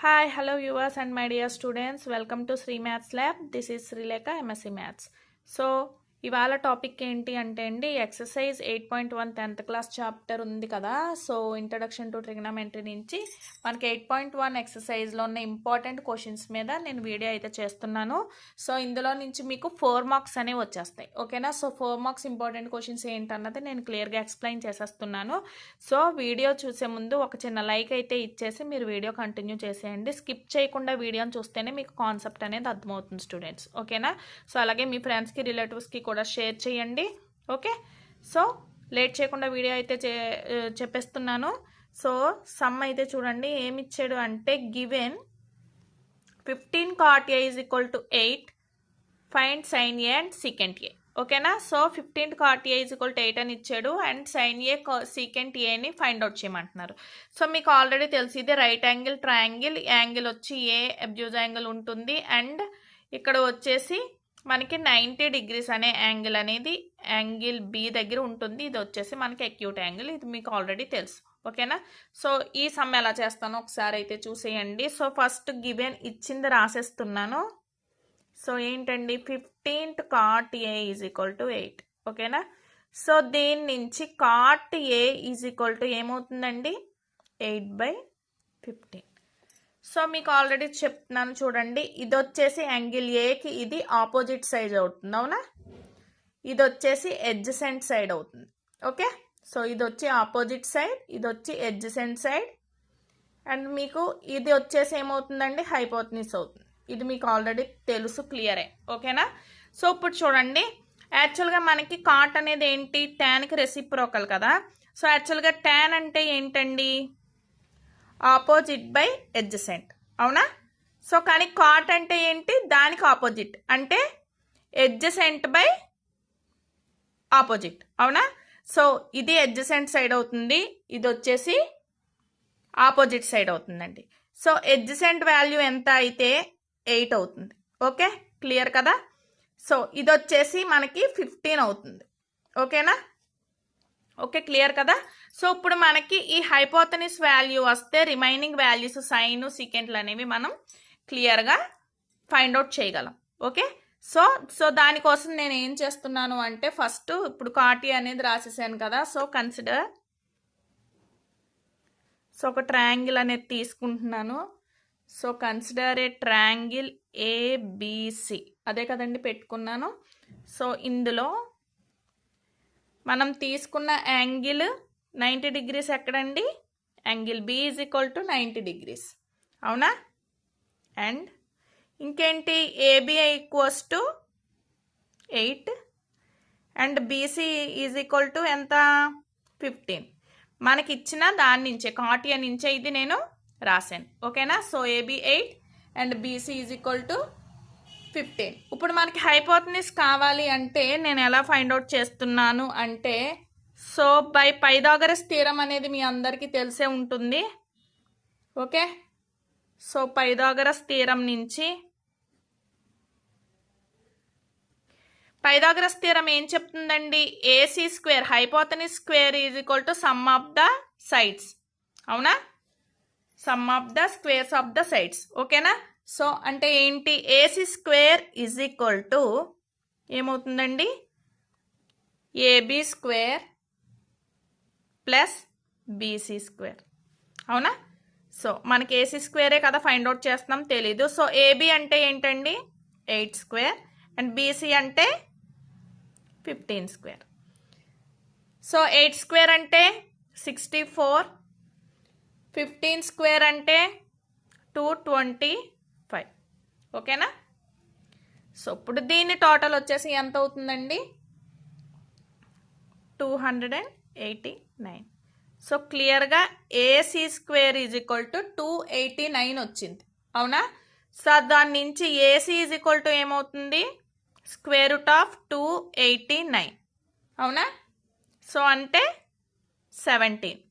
Hi, hello viewers and my dear students. Welcome to Sri Maths Lab. This is Srilekha MSc Maths. So, ఇవాళ topic ఏంటి అంటే అండి exercise 8.1 10th class chapter ఉంది కదా. So introduction to trigonometry నుంచి మనకి 8.1 ఎక్సర్సైజ్లో ఉన్న ఇంపార్టెంట్ క్వశ్చన్స్ మీద నేను వీడియో అయితే చేస్తున్నాను. సో ఇందులో నుంచి మీకు 4 మార్క్స్ అనేవి వచ్చేస్తాయి, ఓకేనా. సో 4 మార్క్స్ ఇంపార్టెంట్ క్వశ్చన్స్ ఏంటన్నది నేను క్లియర్గా ఎక్స్ప్లెయిన్ చేసేస్తున్నాను. సో వీడియో చూసే ముందు ఒక చిన్న లైక్ అయితే ఇచ్చేసి మీరు వీడియో కంటిన్యూ చేసేయండి. స్కిప్ చేయకుండా వీడియోని చూస్తేనే మీకు కాన్సెప్ట్ అనేది అర్థమవుతుంది స్టూడెంట్స్, ఓకేనా. సో అలాగే మీ ఫ్రెండ్స్కి రిలేటివ్స్కి కూడా షేర్ చేయండి, ఓకే. సో లేట్ చేయకుండా వీడియో అయితే చెప్పేస్తున్నాను. సో సమ్ అయితే చూడండి ఏమి ఇచ్చాడు అంటే given 15 cot A is equal to 8, find sin A and secant A, ఓకేనా. So 15 cot A is equal to 8 అని ఇచ్చాడు and sin A secant A ని ఫైండ్ అవుట్ చేయమంటున్నారు. సో మీకు ఆల్రెడీ తెలిసి ఇది రైట్ యాంగిల్ ట్రయాంగిల్, యాంగిల్ వచ్చి ఏ abuse angle ఉంటుంది అండ్ ఇక్కడ వచ్చేసి మనకి 90 degrees అనే యాంగిల్ అనేది యాంగిల్ బి దగ్గర ఉంటుంది. ఇది వచ్చేసి మనకి అక్యూట్ యాంగిల్, ఇది మీకు ఆల్రెడీ తెలుసు, ఓకేనా. సో ఈ సమ్ ఎలా చేస్తానో ఒకసారి అయితే చూసేయండి. సో ఫస్ట్ గివెన్ ఇచ్చింది రాసేస్తున్నాను. సో ఏంటండి 15 cot A is equal to 8, ఓకేనా. సో దీని నుంచి cot A is equal to ఏమవుతుందండి 8/15. సో మీకు ఆల్రెడీ చెప్తున్నాను చూడండి, ఇది వచ్చేసి యాంగిల్ ఏకి ఇది ఆపోజిట్ సైడ్ అవుతుంది, అవునా. ఇది వచ్చేసి ఎడ్జసెంట్ సైడ్ అవుతుంది, ఓకే. సో ఇది వచ్చి ఆపోజిట్ సైడ్, ఇది వచ్చి ఎడ్జసెంట్ సైడ్ అండ్ మీకు ఇది వచ్చేసి ఏమవుతుందండి హైపోటెన్యూస్ అవుతుంది. ఇది మీకు ఆల్రెడీ తెలుసు, క్లియరే, ఓకేనా. సో ఇప్పుడు చూడండి యాక్చువల్గా మనకి కాట్ అనేది ఏంటి ట్యాన్కి రెసిప్రోకల్ కదా. సో యాక్చువల్గా ట్యాన్ అంటే ఏంటండి ఆపోజిట్ బై ఎడ్జసెంట్, అవునా. సో కానీ కాట్ అంటే ఏంటి దానికి ఆపోజిట్ అంటే ఎడ్జసెంట్ బై ఆపోజిట్, అవునా. సో ఇది ఎడ్జసెంట్ సైడ్ అవుతుంది, ఇది వచ్చేసి ఆపోజిట్ సైడ్ అవుతుందండి. సో ఎడ్జసెంట్ వాల్యూ ఎంత అయితే 8 అవుతుంది, ఓకే, క్లియర్ కదా. సో ఇది వచ్చేసి మనకి 15 అవుతుంది, ఓకేనా. ఓకే, క్లియర్ కదా. సో ఇప్పుడు మనకి ఈ హైపోటెన్యూస్ వాల్యూ వస్తే రిమైనింగ్ వాల్యూస్ సైన్ సీకెంట్లు అనేవి మనం క్లియర్గా ఫైండ్ అవుట్ చేయగలం, ఓకే. సో దానికోసం నేను ఏం చేస్తున్నాను అంటే ఫస్ట్ ఇప్పుడు కాట్ A అనేది రాసేసాను కదా. సో కన్సిడర్, సో ఒక ట్రయాంగిల్ అనేది తీసుకుంటున్నాను. So consider a triangle ABC, అదే కదండి పెట్టుకున్నాను. సో ఇందులో మనం తీసుకున్న యాంగిల్ 90 degrees ఎక్కడండి angle B is equal to 90 degrees, అవునా. అండ్ ఇంకేంటి AB equals to 8 and BC is equal to ఎంత 15. మనకి ఇచ్చిన దాని నుంచే కాట్ A నుంచే ఇది నేను రాశాను, ఓకేనా. So AB 8 and BC is equal to 15. ఇప్పుడు మనకి హైపోటెన్యూస్ కావాలి అంటే నేను ఎలా ఫైండ్ అవుట్ చేస్తున్నాను అంటే సో బై పైథాగరస్ థీరం అనేది మీ అందరికీ తెలిసే ఉంటుంది, ఓకే. సో పైథాగరస్ థీరం నుంచి పైథాగరస్ థీరం ఏం చెప్తుందండి AC square hypotenuse square is equal to sum of the sides, అవునా. Sum of the squares of the sides, ఓకేనా. సో అంటే ఏంటి AC square is equal to ఏమవుతుందండి AB square plus BC square, అవునా. So మనకి AC స్క్వేరే కదా find out చేస్తున్నాం, తెలీదు. సో AB అంటే ఏంటండి 8 స్క్వేర్ అండ్ BC అంటే 15 స్క్వేర్. సో 8 స్క్వేర్ అంటే 64, 15 స్క్వేర్ అంటే 225, ఓకేనా. సో ఇప్పుడు దీని టోటల్ వచ్చేసి ఎంత అవుతుందండి 289. సో క్లియర్గా AC square is equal to 289 వచ్చింది, అవునా. సో దాని నుంచి AC ఈజ్ ఈక్వల్ టు ఏమవుతుంది స్క్వేర్ రూట్ ఆఫ్ 289, అవునా. సో అంటే 17.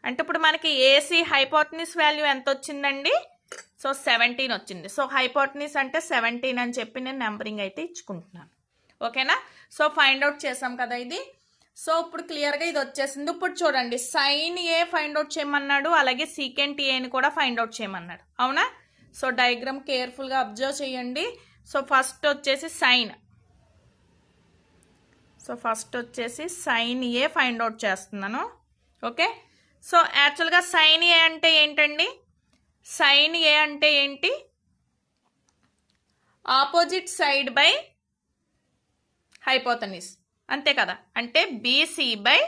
అంటే ఇప్పుడు మనకి AC హైపోటెన్యూస్ వాల్యూ ఎంత వచ్చిందండి సో 17 వచ్చింది. సో హైపోటెన్యూస్ అంటే 17 అని చెప్పి నేను నెంబరింగ్ అయితే ఇచ్చుకుంటున్నాను, ఓకేనా. సో ఫైండ్ అవుట్ చేసాం కదా ఇది. సో ఇప్పుడు క్లియర్గా ఇది వచ్చేసింది. ఇప్పుడు చూడండి సైన్ A ఫైండ్ అవుట్ చేయమన్నాడు, అలాగే సీకెంట్ Aని కూడా ఫైండ్ అవుట్ చేయమన్నాడు, అవునా. సో డయాగ్రామ్ కేర్ఫుల్గా అబ్జర్వ్ చేయండి. సో ఫస్ట్ వచ్చేసి సైన్ ఏ ఫైండ్ అవుట్ చేస్తున్నాను. ఓకే, సో యాక్చువల్గా సైన్ ఏ అంటే ఏంటండి? సైన్ ఏ అంటే ఏంటి? ఆపోజిట్ సైడ్ బై హైపోతనిస్, అంతే కదా, అంటే బీసీ బై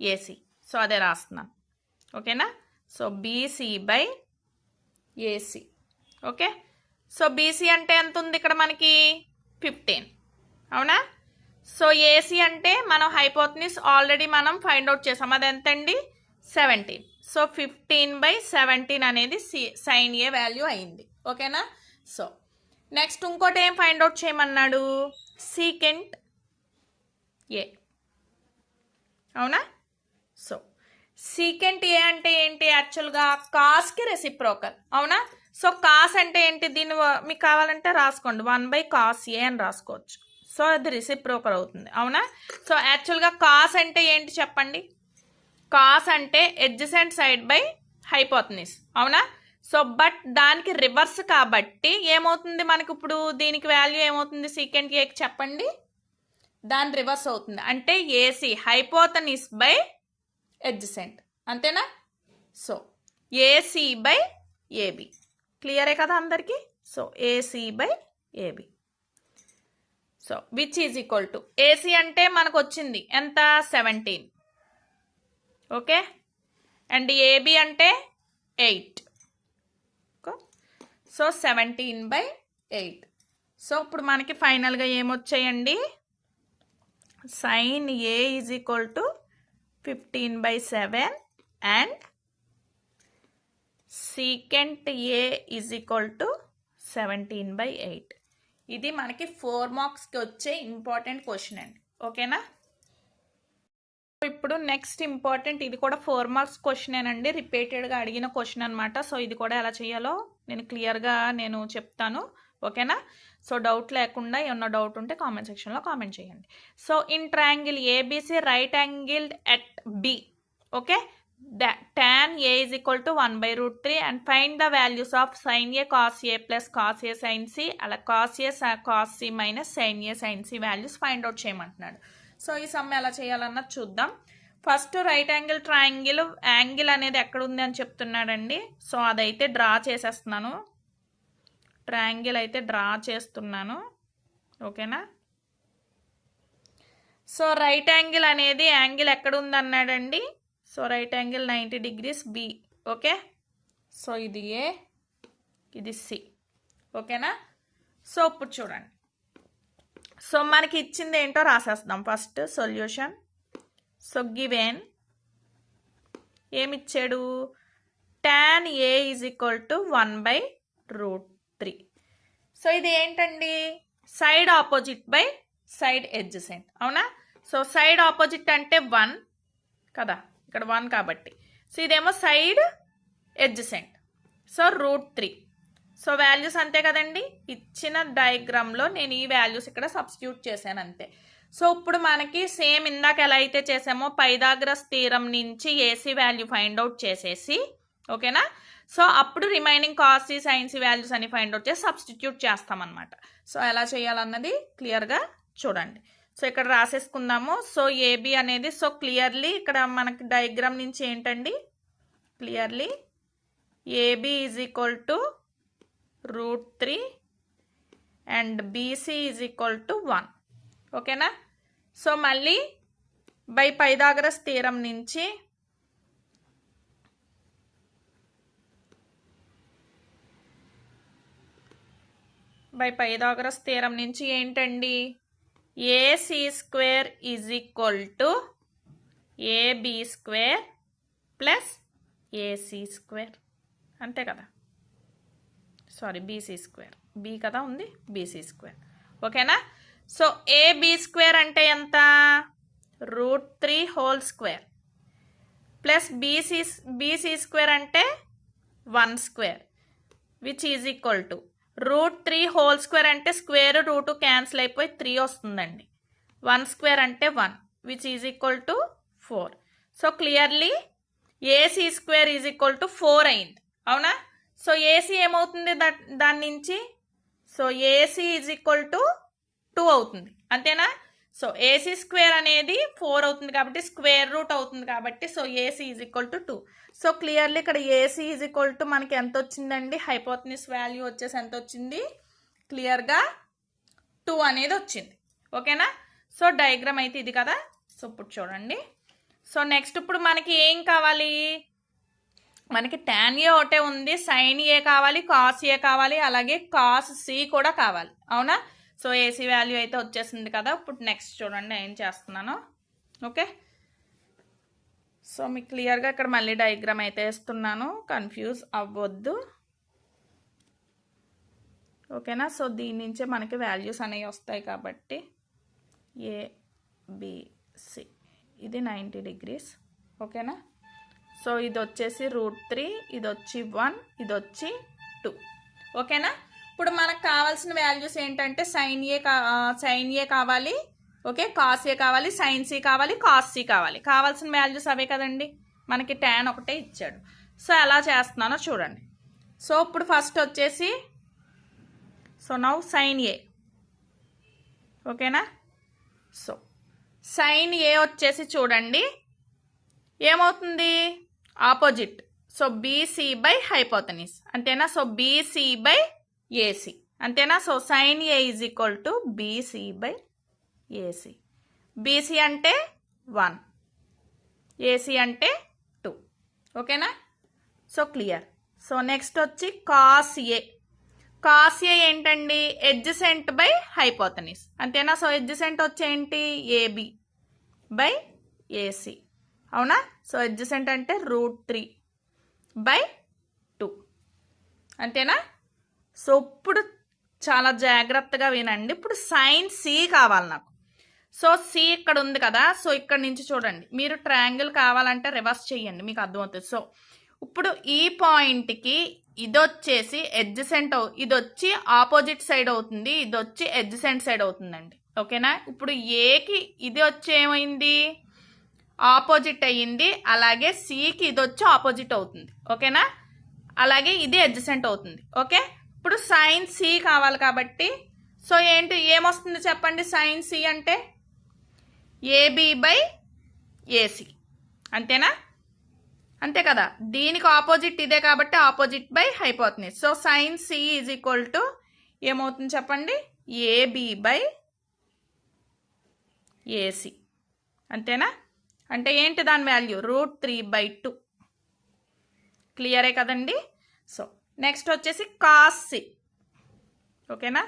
ఏసీ. సో అదే రాస్తున్నాను. ఓకేనా? So BC by AC. Okay, so BC అంటే ఎంత ఉంది ఇక్కడ మనకి? 15, అవునా? సో ఏసీ అంటే మనం హైపోతనిస్ ఆల్రెడీ మనం ఫైండ్ అవుట్ చేసాం, అది ఎంత అండి? 17. సో 15/17 అనేది సైన్ ఏ వాల్యూ అయింది. ఓకేనా? సో నెక్స్ట్ ఇంకోటి ఏం ఫైండ్ అవుట్ చేయమన్నాడు? సీకెంట్ ఏ, అవునా? సో సీకెంట్ ఏ అంటే ఏంటి? యాక్చువల్గా కాస్కి రెసిప్రోకల్, అవునా? సో కాస్ అంటే ఏంటి? దీన్ని మీకు కావాలంటే రాసుకోండి, 1/cos ఏ అని రాసుకోవచ్చు. సో అది రెసిప్రోకల్ అవుతుంది, అవునా? సో యాక్చువల్గా కాస్ అంటే ఏంటి చెప్పండి? కాస్ అంటే ఎడ్జసెంట్ సైడ్ బై హైపోతనిస్, అవునా? సో బట్ దానికి రివర్స్ కాబట్టి ఏమవుతుంది మనకి ఇప్పుడు? దీనికి వాల్యూ ఏమవుతుంది సీకెంట్ ఏకి చెప్పండి? దాని రివర్స్ అవుతుంది, అంటే ఏసీ హైపోతనిస్ బై ఎడ్జసెంట్, అంతేనా? సో ఏసీ బై ఏబి, క్లియరే కదా అందరికీ? So AC by AB. So which is equal to, AC అంటే మనకు వచ్చింది ఎంత? 17. ఓకే, అండ్ ఏబి అంటే 8. సో 17/8. సో ఇప్పుడు మనకి ఫైనల్గా ఏమొచ్చాయండి? Sine A is equal to 15/7 and secant A is equal to 17/8. ఇది మనకి 4 మార్క్స్కి వచ్చే ఇంపార్టెంట్ క్వశ్చన్ అండి. ఓకేనా? ఇప్పుడు నెక్స్ట్ ఇంపార్టెంట్, ఇది కూడా 4 మార్క్స్ క్వశ్చనేనండి, రిపీటెడ్గా అడిగిన క్వశ్చన్ అనమాట. సో ఇది కూడా ఎలా చేయాలో నేను క్లియర్గా చెప్తాను. ఓకేనా? సో డౌట్ లేకుండా ఏమన్నా డౌట్ ఉంటే కామెంట్ సెక్షన్లో కామెంట్ చేయండి. So in triangle ABC right angled at B, okay, tan a is equal to 1/√3 and find the values of sin a cos a plus cos a sin c, అలా cos a cos c minus sin a sin c values find out చేయమంటున్నాడు. So ఈ sum ఎలా చేయాలన్నది చూద్దాం. First right angle triangle angle అనేది ఎక్కడ ఉంది అని చెప్తున్నాడండి. సో అదైతే డ్రా చేసేస్తున్నాను, ట్రయాంగిల్ అయితే డ్రా చేస్తున్నాను. ఓకేనా? సో రైట్ యాంగిల్ అనేది యాంగిల్ ఎక్కడ ఉంది అన్నాడండి. So right angle 90 degrees B. Okay, so ఇది ఏ, ఇది సి. ఓకేనా? సో ఇప్పుడు చూడండి, సో మనకి ఇచ్చింది ఏంటో రాసేస్తాం. First solution. సో గివెన్ ఏమిచ్చాడు? tan a is equal to 1/√3. So ఇది ఏంటండి? Side opposite by side adjacent, అవునా? సో సైడ్ ఆపోజిట్ అంటే 1 కదా, ఇక్కడ 1 కాబట్టి. సో ఇదేమో side adjacent, so √3. So values అంతే కదండి, ఇచ్చిన డయాగ్రామ్లో నేను ఈ వాల్యూస్ ఇక్కడ సబ్స్టిట్యూట్ చేశాను అంతే. సో ఇప్పుడు మనకి సేమ్ ఇందాక ఎలా అయితే చేసామో పైథాగరస్ థీరం నుంచి ఏసీ వాల్యూ ఫైండ్ అవుట్ చేసేసి, ఓకేనా, సో అప్పుడు రిమైనింగ్ కాస్ సైన్స్ వాల్యూస్ అని ఫైండ్ అవుట్ చేసి సబ్స్టిట్యూట్ చేస్తామన్నమాట. సో ఎలా చేయాలన్నది క్లియర్గా చూడండి. సో ఇక్కడ రాసేసుకుందాము. సో ఏబి అనేది, సో క్లియర్లీ ఇక్కడ మనకి డయాగ్రామ్ నుంచి ఏంటండి, clearly AB is equal to √3 and BC is equal to 1. ఓకేనా? సో మళ్ళీ బై పైథాగరస్ థీరం నుంచి ఏంటండి, AC square is equal to AB square plus AC square, అంతే కదా, సారీ బీసీ స్క్వేర్, బి కదా ఉంది, బీసీ స్క్వేర్. ఓకేనా? సో ఏబి స్క్వేర్ అంటే ఎంత? √3 whole square plus BC square అంటే 1 square which is equal to √3 whole square అంటే square root cancel అయిపోయి 3 వస్తుందండి. 1 స్క్వేర్ అంటే 1 which is equal to 4. So clearly AC square is equal to 4 అయింది, అవునా? సో ఏసీ ఏమవుతుంది దాని నుంచి? So AC is equal to 2 అవుతుంది, అంతేనా? సో ఏసీ స్క్వేర్ అనేది 4 అవుతుంది కాబట్టి స్క్వేర్ రూట్ అవుతుంది కాబట్టి so AC is equal to 2. So clearly ఇక్కడ ఏసీ ఈజ్ ఈక్వల్ టు మనకి ఎంత వచ్చిందండి? హైపోటెన్యూస్ వాల్యూ వచ్చేసి ఎంత వచ్చింది? క్లియర్గా 2 అనేది వచ్చింది. ఓకేనా? సో డయాగ్రామ్ అయితే ఇది కదా. సో ఇప్పుడు చూడండి. సో నెక్స్ట్ ఇప్పుడు మనకి ఏం కావాలి? మనకి tan A ఒకటే ఉంది, sin A కావాలి, cos A కావాలి, అలాగే cos C కూడా కావాలి, అవునా? సో ఏసీ వాల్యూ అయితే వచ్చేసింది కదా. ఇప్పుడు నెక్స్ట్ చూడండి ఏం చేస్తున్నాను. ఓకే, సో మీకు క్లియర్గా ఇక్కడ మళ్ళీ డయాగ్రామ్ అయితే వేస్తున్నాను, కన్ఫ్యూజ్ అవ్వద్దు. ఓకేనా? సో దీని నుంచే మనకి వాల్యూస్ అనేవి వస్తాయి కాబట్టి ABC ఇది 90 degrees. ఓకేనా? సో ఇది వచ్చేసి √3, ఇది వచ్చి 1, ఇది వచ్చి 2. ఓకేనా? ఇప్పుడు మనకు కావాల్సిన వాల్యూస్ ఏంటంటే sin A కావాలి, ఓకే, cos A కావాలి, sin C కావాలి, cos C కావాలి. కావాల్సిన వాల్యూస్ అవే కదండి, మనకి tan ఒకటే ఇచ్చాడు. సో ఎలా చేస్తున్నానో చూడండి. సో ఇప్పుడు ఫస్ట్ వచ్చేసి సో నౌ sin A. ఓకేనా? సో sin A వచ్చేసి చూడండి ఏమవుతుంది? Opposite. So BC by hypotenuse, అంతేనా? సో బీసీ బై ఏసీ, అంతేనా? So sin A is equal to BC by AC. BC అంటే 1, ఏసీ అంటే 2. ఓకేనా? So clear. సో నెక్స్ట్ వచ్చి cos A. cos A ఏంటండి? ఎడ్జసెంట్ బై హైపోటెన్యూస్, అంతేనా? So adjacent వచ్చేంటి? AB by AC, అవునా? So adjacent అంటే √3 బై 2, అంతేనా? సో ఇప్పుడు చాలా జాగ్రత్తగా వినండి. ఇప్పుడు sin C కావాలి నాకు. సో C ఇక్కడ ఉంది కదా. సో ఇక్కడ నుంచి చూడండి, మీరు ట్రయాంగిల్ కావాలంటే రివర్స్ చేయండి, మీకు అర్థమవుతుంది. సో ఇప్పుడు ఈ పాయింట్కి ఇది వచ్చేసి ఎడ్జసెంట్, ఇది వచ్చి ఆపోజిట్ సైడ్ అవుతుంది, ఇది వచ్చి ఎడ్జసెంట్ సైడ్ అవుతుందండి. ఓకేనా? ఇప్పుడు ఏకి ఇది వచ్చి ఏమైంది? ఆపోజిట్ అయ్యింది, అలాగే సికి ఇది వచ్చి ఆపోజిట్ అవుతుంది. ఓకేనా? అలాగే ఇది అడ్జసెంట్ అవుతుంది. ఓకే, ఇప్పుడు sin C కావాలి కాబట్టి సో ఏంటి ఏమొస్తుంది చెప్పండి? sin C అంటే ఏబి బై ఏసీ, అంతేనా? అంతే కదా. దీనికి ఆపోజిట్ ఇదే కాబట్టి opposite by hypotenuse. So sin C is equal to ఏమవుతుంది చెప్పండి? ఏబి బై ఏసీ, అంతేనా? అంటే ఏంటి దాని వాల్యూ? √3/2. క్లియరే కదండి. సో నెక్స్ట్ వచ్చేసి cos C. ఓకేనా?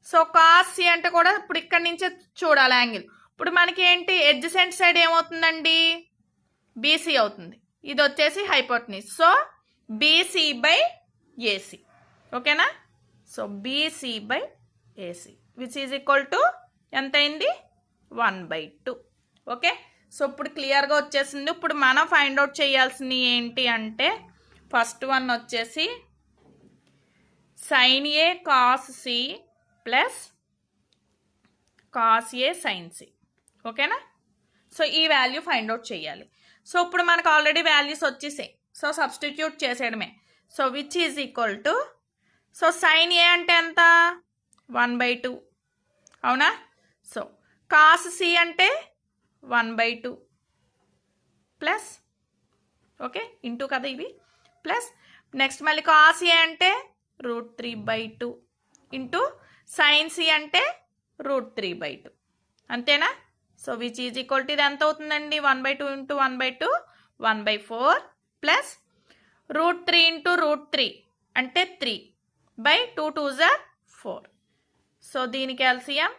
సో cos C అంటే కూడా ఇప్పుడు ఇక్కడి నుంచే చూడాలి యాంగిల్. ఇప్పుడు మనకి ఏంటి? ఎడ్జసెంట్ సైడ్ ఏమవుతుందండి? బీసీ అవుతుంది, ఇది వచ్చేసి hypotenuse. So BC by AC. ఓకేనా? So BC by AC which is equal to ఎంత అయింది? 1/2. ఓకే, సో ఇప్పుడు క్లియర్గా వచ్చేసింది. ఇప్పుడు మనం ఫైండ్ అవుట్ చేయాల్సింది ఏంటి అంటే ఫస్ట్ వన్ వచ్చేసి sin A cos C plus cos A sin C. ఓకేనా? సో ఈ వాల్యూ ఫైండ్ అవుట్ చేయాలి. సో ఇప్పుడు మనకు ఆల్రెడీ వాల్యూస్ వచ్చేసాయి, సో సబ్స్టిట్యూట్ చేసేయడమే. So which is equal to so sin A అంటే ఎంత? 1/2, అవునా? సో cos C అంటే 1/2 ప్లస్, ఓకే, ఇంటూ కదా ఇవి, ప్లస్ నెక్స్ట్ మళ్ళీ cos A అంటే √3/2 ఇంటూ sin C అంటే √3/2, అంతేనా? So which is equal to ఇది ఎంత అవుతుందండి? 1/2 ఇంటూ 1/2 1/4 ప్లస్ √3 ఇంటూ √3 అంటే 3/2 2s are 4. సో దీనికి ఎల్సిఎం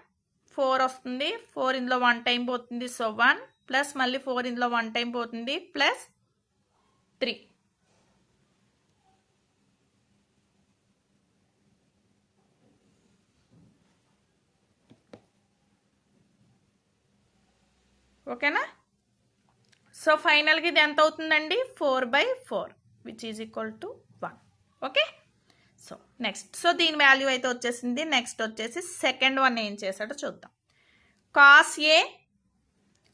4 వస్తుంది. 4 ఇందులో 1 టైం పోతుంది, సో 1 ప్లస్ మళ్ళీ 4 ఇందులో 1 టైం పోతుంది ప్లస్ 3. ఓకేనా? సో ఫైనల్గా ఇది ఎంత అవుతుందండి? 4/4 which is equal to 1. Okay, so next so దీని వాల్యూ అయితే వచ్చేసింది. నెక్స్ట్ వచ్చేసి సెకండ్ వన్ ఏం చేశాడో చూద్దాం. cos A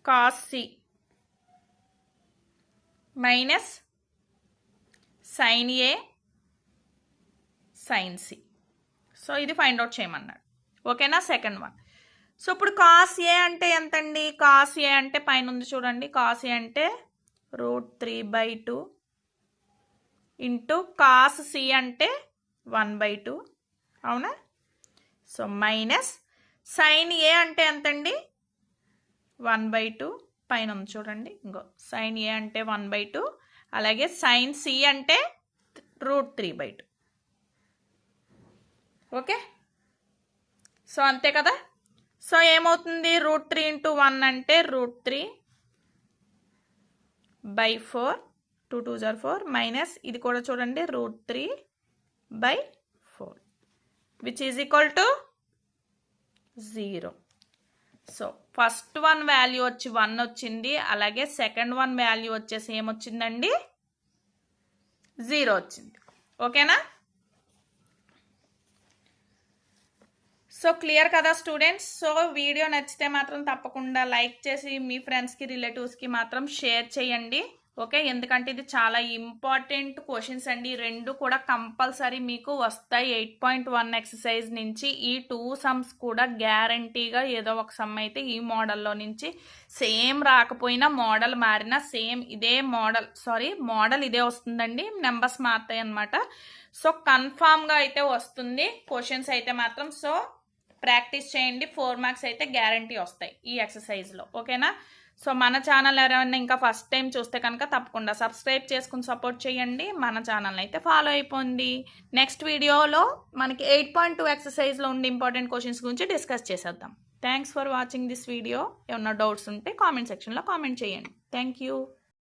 cos C minus sin A sine C. So ఇది ఫైండ్ అవుట్ చేయమన్నాడు. ఓకేనా? Second one. సో ఇప్పుడు కాస్ ఏ అంటే ఎంతండి? కాస్ ఏ అంటే పైన ఉంది చూడండి. కాస్ ఏ అంటే √3/2 ఇంటూ కాస్ సి అంటే 1/2. అవునా? సో మైనస్ సైన్ ఏ అంటే ఎంతండి? 1/2 పైన ఉంది చూడండి. ఇంకో సైన్ ఏ అంటే 1/2, అలాగే సైన్ సి అంటే √3/2. ఓకే, సో అంతే కదా. సో ఏమవుతుంది? √3 × 1 అంటే √3/4, 2 2 = 4, మైనస్ ఇది కూడా చూడండి √3/4, which is equal to 0. So first one value వచ్చి 1 వచ్చింది, అలాగే సెకండ్ వన్ వాల్యూ వచ్చేసి ఏమొచ్చిందండి? 0 వచ్చింది. ఓకేనా? సో క్లియర్ కదా స్టూడెంట్స్? సో వీడియో నచ్చితే మాత్రం తప్పకుండా లైక్ చేసి మీ ఫ్రెండ్స్కి రిలేటివ్స్కి మాత్రం షేర్ చేయండి. ఓకే, ఎందుకంటే ఇది చాలా ఇంపార్టెంట్ క్వశ్చన్స్ అండి. రెండు కూడా కంపల్సరీ మీకు వస్తాయి 8.1 ఎక్సర్సైజ్ నుంచి. ఈ 2 సమ్స్ కూడా గ్యారంటీగా ఏదో ఒక సమ్ అయితే ఈ మోడల్లో నుంచి, సేమ్ రాకపోయినా మోడల్ మారినా సేమ్ ఇదే మోడల్ ఇదే వస్తుందండి, నెంబర్స్ మారుతాయి అన్నమాట. సో కన్ఫామ్గా అయితే వస్తుంది క్వశ్చన్స్ అయితే మాత్రం. సో ప్రాక్టీస్ చేయండి, 4 మార్క్స్ అయితే గ్యారంటీ వస్తాయి ఈ ఎక్సర్సైజ్లో. ఓకేనా? సో మన ఛానల్ ఎవరైనా ఇంకా ఫస్ట్ టైం చూస్తే కనుక తప్పకుండా సబ్స్క్రైబ్ చేసుకుని సపోర్ట్ చేయండి. మన ఛానల్ అయితే ఫాలో అయిపోండి. నెక్స్ట్ వీడియోలో మనకి 8.2 ఎక్సర్సైజ్లో ఉండే ఇంపార్టెంట్ క్వశ్చన్స్ గురించి డిస్కస్ చేసేద్దాం. Thanks for watching this video. ఏమన్నా డౌట్స్ ఉంటే కామెంట్ సెక్షన్లో కామెంట్ చేయండి. Thank you.